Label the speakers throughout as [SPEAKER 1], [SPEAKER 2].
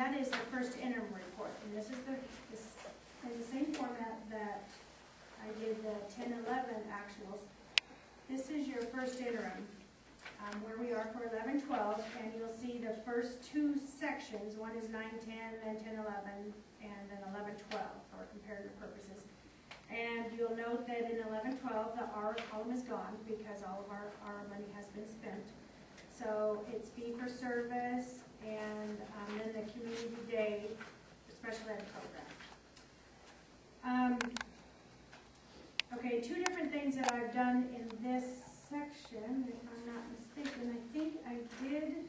[SPEAKER 1] that is the first interim report, and this is in the same format that I did the 10-11 actuals. This is your first interim, where we are for 11-12, and you'll see the first two sections. One is 9-10, then 10-11, and then 11-12 for comparative purposes. And you'll note that in 11-12, the R column is gone because all of our money has been spent. So it's fee for service, and then the community day special ed program. Okay, two different things that I've done in this section, if I'm not mistaken. I think I did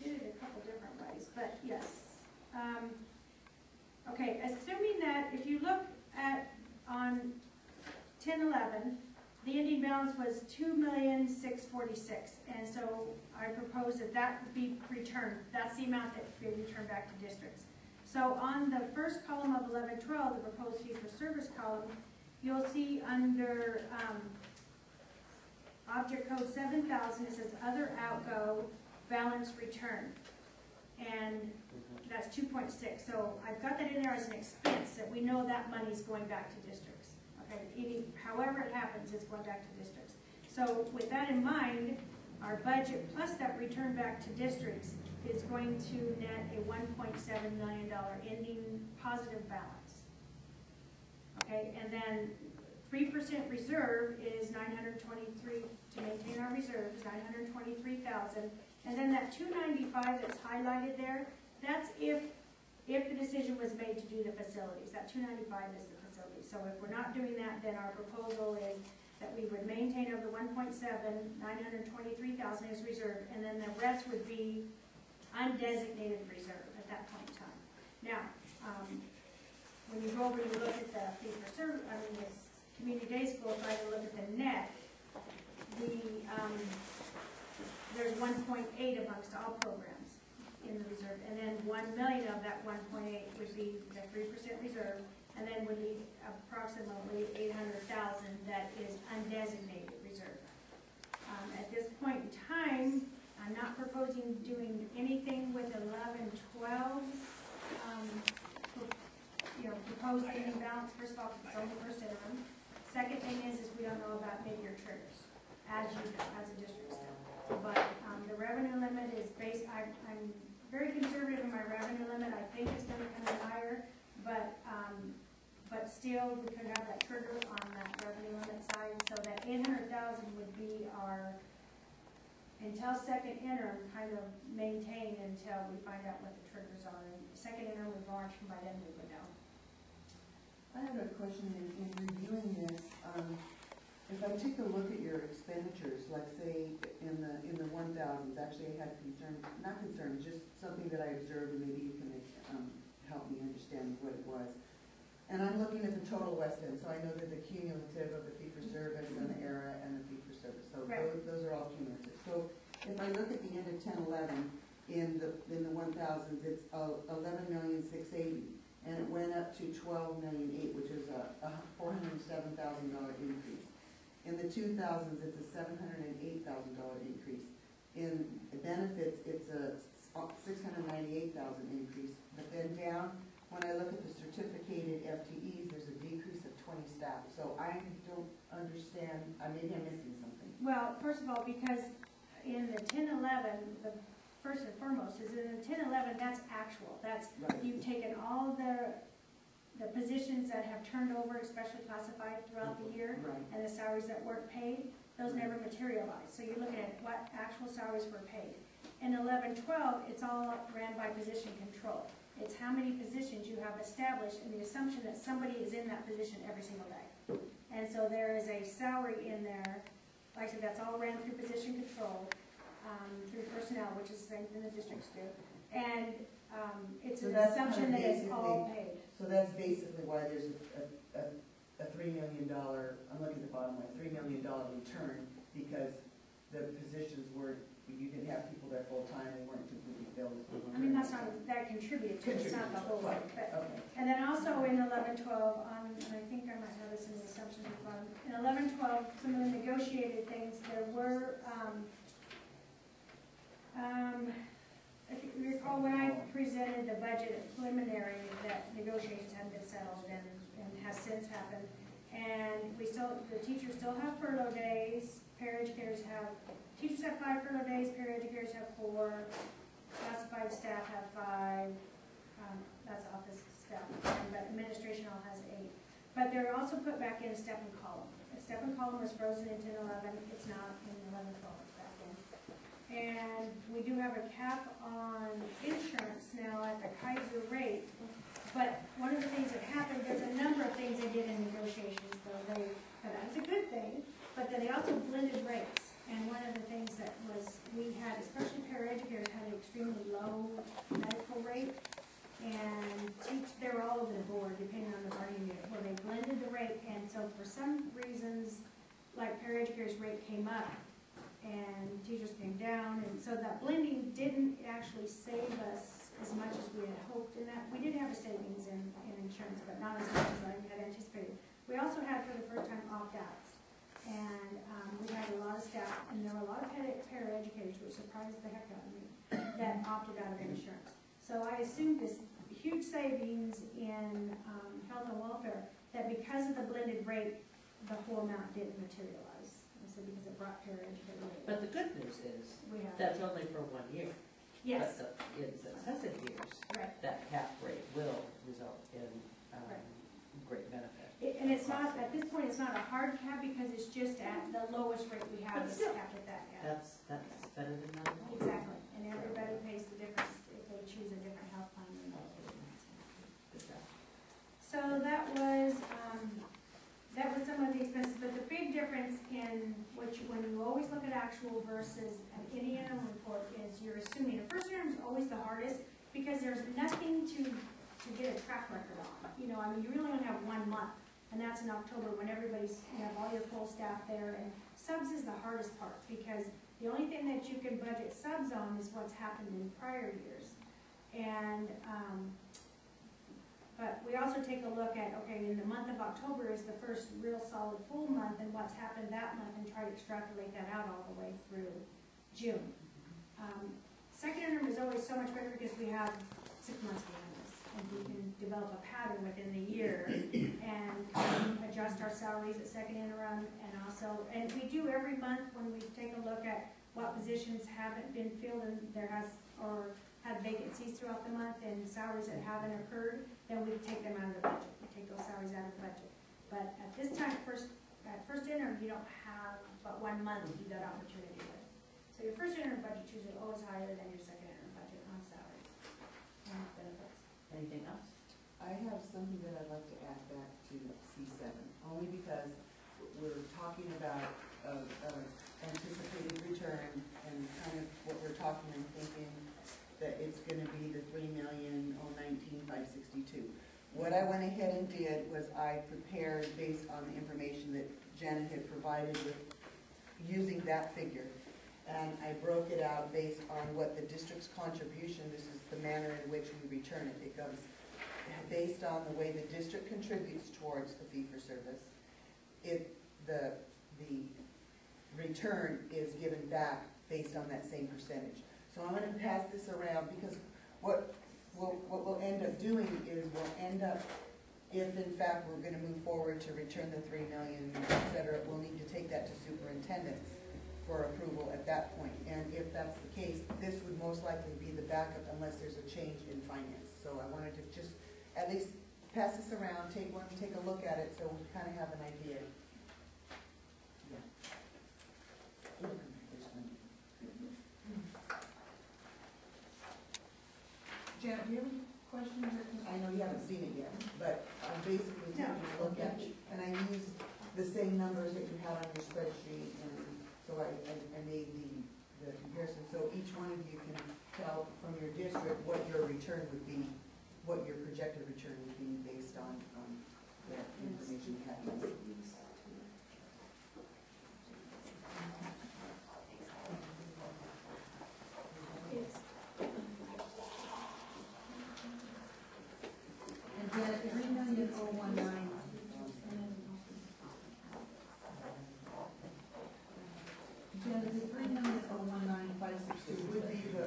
[SPEAKER 1] it a couple different ways, but yes. Okay, assuming that if you look at on 10-11, the ending balance was $2,646,000, and so I propose that that be returned. That's the amount that be returned back to districts. So on the first column of 11-12, the proposed fee for service column, you'll see under object code 7000, it says other outgo balance return, and that's 2.6. So I've got that in there as an expense that we know that money's going back to districts. Okay, however it happens, it's going back to districts. So with that in mind, our budget plus that return back to districts is going to net a $1.7 million ending positive balance. Okay, and then 3% reserve is 923 to maintain our reserves, 923,000, and then that 295 that's highlighted there, that's if the decision was made to do the facilities. That 295 is the facility. So if we're not doing that, then our proposal is that we would maintain over the 1.7, 923,000 as reserve, and then the rest would be undesignated reserve at that point in time. Now, when you go over and you look at the fee for service, this community day school, try to look at the net, there's 1.8 amongst all programs in the reserve, and then 1 million of that 1.8 would be the 3% reserve, and then would be approximately 800,000 that is undesignated reserve. At this point in time, I'm not proposing doing anything with 11-12. Proposed ending balance. First of all, it's only first interim. Second thing is we don't know about mid-year triggers, as a district still. But the revenue limit is based. I'm very conservative in my revenue limit. I think it's going to come in higher, but still we could have that trigger on that revenue limit side. So that 800,000 would be our until second interim, kind of maintained until we find out what the triggers are. And second interim would launch, and by then we would know.
[SPEAKER 2] I have a question in reviewing this. If I take a look at your expenditures, like say in the 1000s, actually I had not concern, just something that I observed, and maybe you can help me understand what it was. And I'm looking at the total West End, so I know that the cumulative of the fee for service and the ERA and the fee for service. So right. those are all cumulative. So if I look at the end of 10-11 in the 1000s, it's 11,680,000. And it went up to 12,008,000, which is a $407,000 increase. In the 2000s, it's a $708,000 increase. In benefits, it's a $698,000 increase. But then down, when I look at the certificated FTEs, there's a decrease of 20 staff. So I don't understand. Maybe I'm missing something.
[SPEAKER 1] Well, first of all, because in the 10-11, the first and foremost is in the 10-11, that's actual. That's right. You've taken all the positions that have turned over, especially classified throughout the year, right. And the salaries that weren't paid, those never materialized. So you're looking at what actual salaries were paid. In 11-12, it's all ran by position control. It's how many positions you have established and the assumption that somebody is in that position every single day. And so there is a salary in there, like I said, that's all ran through position control. Through personnel, which is the same thing the districts do, and it's an assumption that it's all paid.
[SPEAKER 2] So that's basically why there's a $3 million. I'm looking at the bottom line, $3 million return, because the positions were, you didn't have people there full time; they weren't completely filled.
[SPEAKER 1] I mean, that's not that contributed to. It's not the whole thing. But, okay. And then also in 11-12, and I think I might have this in the assumptions at the bottom. In 11-12, some of the negotiated things there were. if you recall, when I presented the budget preliminary, that negotiations hadn't been settled and has since happened. And the teachers still have furlough days, teachers have 5 furlough days, paraeducators have 4, classified staff have 5, that's office staff, but administration all has 8. But they're also put back in a step and column. A step and column was frozen in 10-11, it's not in 11-12, it's back in. And we do have a cap on insurance now at the Kaiser rate. But one of the things that happened, there's a number of things they did in negotiations, though that was a good thing, but then they also blended rates. And one of the things that was, we had, especially paraeducators, had an extremely low medical rate, and they were all over the board, depending on the bargaining unit, where they blended the rate, and so for some reasons, like paraeducators' rate came up, and teachers came down, and so that blending didn't actually save us as much as we had hoped in that. We did have a savings in insurance, but not as much as I had anticipated. We also had, for the first time, opt-outs. And we had a lot of staff, and there were a lot of paraeducators, which surprised the heck out of me, that opted out of insurance. So I assumed this huge savings in health and welfare, that because of the blended rate, the whole amount didn't materialize. I said because it brought paraeducators.
[SPEAKER 3] But the good news is, that's only for 1 year.
[SPEAKER 1] Yes.
[SPEAKER 3] But in successive years,
[SPEAKER 1] right,
[SPEAKER 3] that cap rate will result in great benefit.
[SPEAKER 1] And it's not, at this point, it's not a hard cap because it's just at the lowest rate we have is capped at that, yeah.
[SPEAKER 3] That's better than nothing.
[SPEAKER 1] Exactly, and everybody pays the difference if they choose a different health plan than that.
[SPEAKER 3] Good job.
[SPEAKER 1] So that was some of the expenses, but the big difference in when you always look at actual versus an interim report is you're assuming, the first interim is always the hardest because there's nothing to get a track record on. You know, I mean, you really only have 1 month, and that's in October when you have all your full staff there, and subs is the hardest part because the only thing that you can budget subs on is what's happened in prior years. And but we also take a look at, okay, in the month of October is the first real solid full month, and what's happened that month, and try to extrapolate that out all the way through June. Second interim is always so much better because we have 6 months behind us, and we can develop a pattern within the year and adjust our salaries at second interim, and we do every month when we take a look at what positions haven't been filled and or had vacancies throughout the month and salaries that haven't occurred, then we take them out of the budget. We take those salaries out of the budget. But at this time, at first interim, you don't have but 1 month to do that opportunity with. So your first interim budget is usually always higher than your second interim budget on salaries and benefits.
[SPEAKER 3] Anything else?
[SPEAKER 2] I have something that I'd like to add back to C7, only because we're talking about anticipated return and kind of what we're talking and thinking that it's going to be the $3,019,562. What I went ahead and did was I prepared based on the information that Janet had provided with using that figure. And I broke it out based on what the district's contribution, this is the manner in which we return it. It goes based on the way the district contributes towards the fee-for-service. The return is given back based on that same percentage. So I'm going to pass this around because what we'll end up doing is we'll end up, if in fact we're going to move forward to return the $3 million, et cetera, we'll need to take that to superintendents for approval at that point. And if that's the case, this would most likely be the backup unless there's a change in finance. So I wanted to just at least pass this around, take a look at it so we kind of have an idea. Yeah. Janet, do you have any questions? I know you haven't seen it yet, but I'm basically taking a look at it, and I used the same numbers that you had on your spreadsheet, and so I made the comparison. So each one of you can tell from your district what your return would be, what your projected return would be based on the information you have. Janet, the 3,019,019. Janet, the 3,019,562 would be the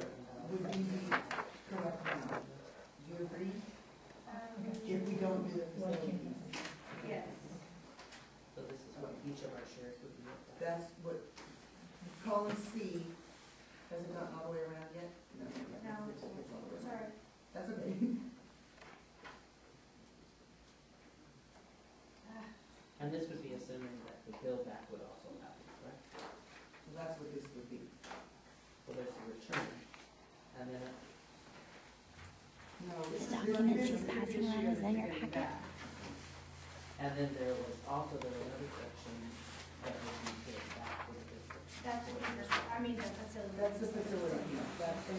[SPEAKER 3] bill back would also happen, correct?
[SPEAKER 2] So that's what this would be.
[SPEAKER 3] Well, there's the return, and then,
[SPEAKER 2] No,
[SPEAKER 4] The document she's passing around is in your packet.
[SPEAKER 3] and then there was also, there was another section that would be paid back for the district.
[SPEAKER 1] That's the interest, I mean, the facility.
[SPEAKER 2] That's the facility piece,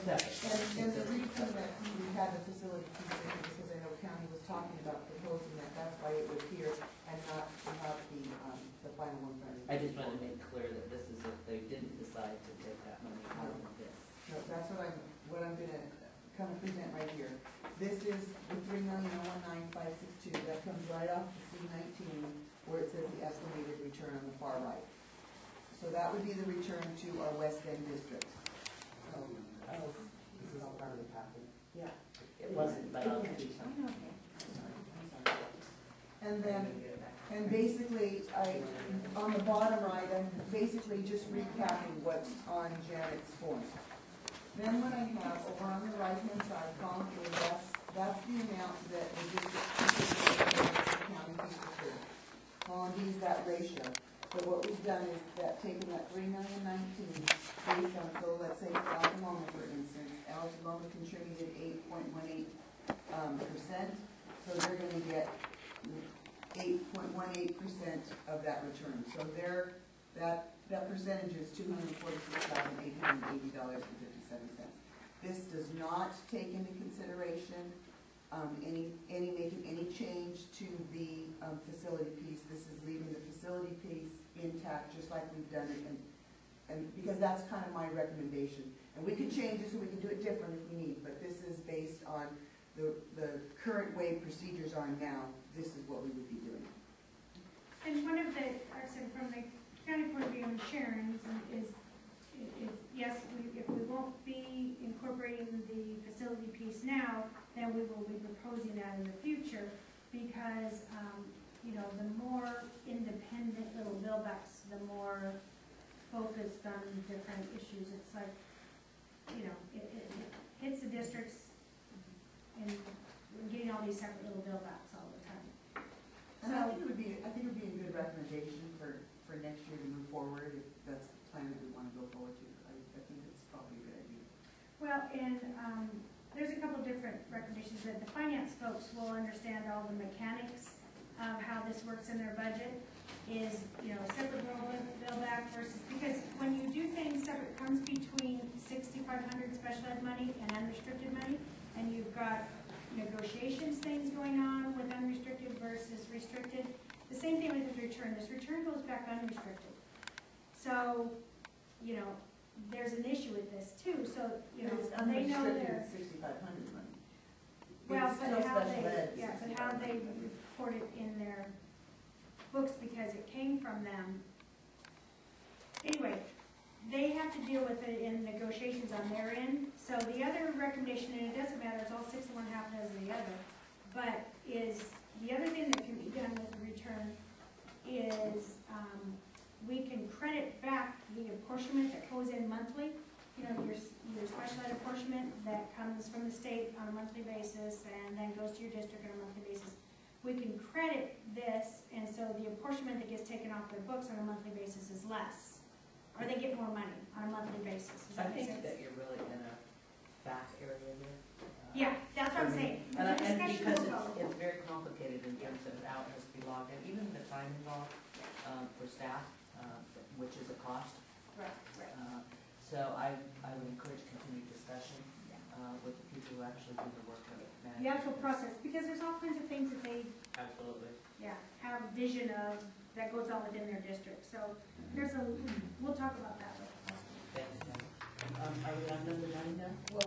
[SPEAKER 2] that's, and the reason that we had the facility piece in here, because I know county was talking about proposing that, that's why it was here, and not the final one for
[SPEAKER 3] I just wanted to make clear that this is if they didn't decide to take that money out of this.
[SPEAKER 2] No, that's what I'm gonna kind of present right here. This is the 3,019,562, that comes right off the C-19, where it says the estimated return on the far right. So that would be the return to our West End district. So,
[SPEAKER 3] This is all part of the packet.
[SPEAKER 2] yeah.
[SPEAKER 3] It wasn't, but I'll do something.
[SPEAKER 2] I'm sorry. And then, and basically, on the bottom right, I'm basically just recapping what's on Janet's form. Then what I have over on the right-hand side, column A, that's the amount that the district county fees return. Column B is that ratio. So what we've done is that taken that 3,019,000 based on, so let's say Altamoma, for instance, Altamoma contributed 8.18%, so they're gonna get 8.18% of that return. So that percentage is $246,880.57. This does not take into consideration making any change to the facility piece. This is leaving the facility piece intact, just like we've done it, and because that's kind of my recommendation. And we can change it so we can do it different if we need, but this is based on the current way procedures are now. This is what we would be doing.
[SPEAKER 1] And one of the, like I said, from the county point of view and Sharon's is yes, if we won't be incorporating the facility piece now, then we will be proposing that in the future, because, the more independent little billbacks, the more focused on different issues. It's like, it hits the districts, and we're getting all these separate little billbacks all the time.
[SPEAKER 2] And I think it would be a good recommendation for next year to move forward, if that's the plan that we want to go forward to. I think it's probably a good idea.
[SPEAKER 1] Well, and there's a couple different recommendations that the finance folks will understand all the mechanics of how this works in their budget. Is, separate bill back versus, because when you do things separate, comes between 6,500 special ed money and unrestricted money, and you've got negotiations things going on with unrestricted versus restricted. The same thing with this return. This return goes back unrestricted. So, there's an issue with this too. So,
[SPEAKER 2] It's
[SPEAKER 1] they know
[SPEAKER 2] unrestricted
[SPEAKER 1] they're,
[SPEAKER 2] 6,500 money.
[SPEAKER 1] well,
[SPEAKER 2] It's
[SPEAKER 1] but
[SPEAKER 2] still
[SPEAKER 1] how
[SPEAKER 2] special ed,
[SPEAKER 1] how they report it in their books, because it came from them. Anyway, they have to deal with it in negotiations on their end. So the other recommendation, and it doesn't matter, it's all 6 and 1/2 dozen the other, but is the other thing that can be done with the return is we can credit back the apportionment that goes in monthly. Your special ed apportionment that comes from the state on a monthly basis and then goes to your district on a monthly basis. We can credit this, and so the apportionment that gets taken off their books on a monthly basis is less. Or they get more money on a monthly basis. Does
[SPEAKER 3] I
[SPEAKER 1] that make
[SPEAKER 3] think
[SPEAKER 1] sense?
[SPEAKER 3] that you're really in a back area there.
[SPEAKER 1] Yeah, that's what I'm saying.
[SPEAKER 3] And
[SPEAKER 1] The discussion
[SPEAKER 3] because
[SPEAKER 1] will go.
[SPEAKER 3] it's very complicated in terms of how it has to be logged in, even the time involved for staff, which is a cost.
[SPEAKER 1] Right, right.
[SPEAKER 3] So I would encourage continued discussion with the people who actually do the work of it.
[SPEAKER 1] The actual process, because there's all kinds of things that they,
[SPEAKER 3] Absolutely.
[SPEAKER 1] have vision of that goes on within their district. So we'll talk about that later.
[SPEAKER 3] Thanks. Are we on number 9 now?
[SPEAKER 2] Well,